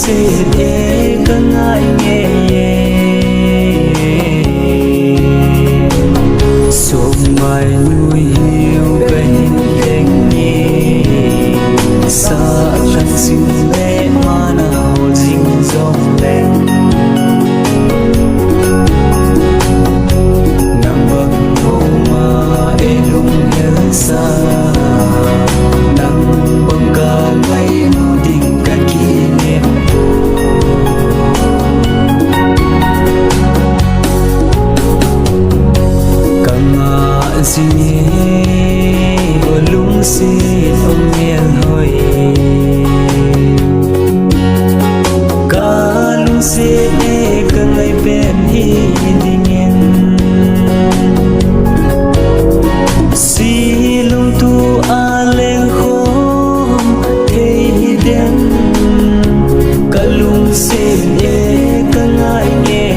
se e ka ngai nge so mai nui hiu ka hin leng ni sa chan sin le mana ho jing zong leng nang bak ho ma e lung hel sa nang bang ka ngai mu ding ka ki nem si o lung si ông miền hồi cả lung si e cả ngày bên hi đình yên si lung tu a lên khom thấy đen cả lung si e cả ngày nghe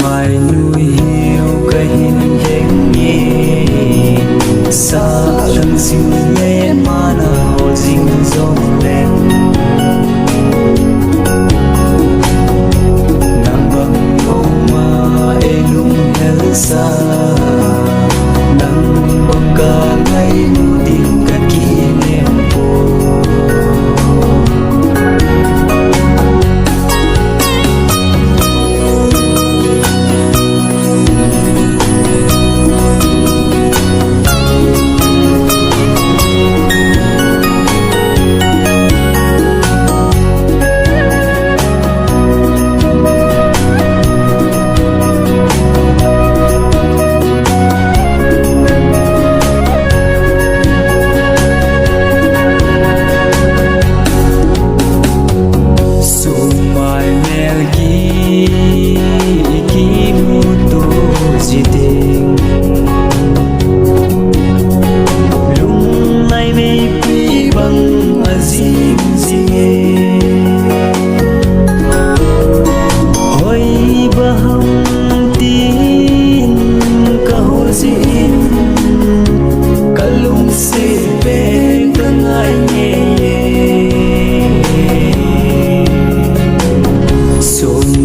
mai nuôi hiu cái hin heng nhẹ sa chân xin lệ mana ho ding dong lên nang bang ho ma e lung hel sa nang bang ka ngai nu ding ka ki nem po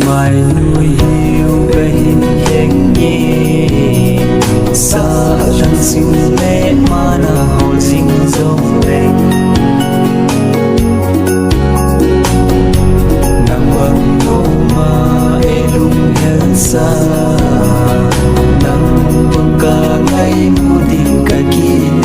mai nuôi hiu cái hin heng nhẹ sa chân xin lệ mana ho ding dong lên nang bang ho ma e lung hel sa nang bang ka ngai mu ding ka ki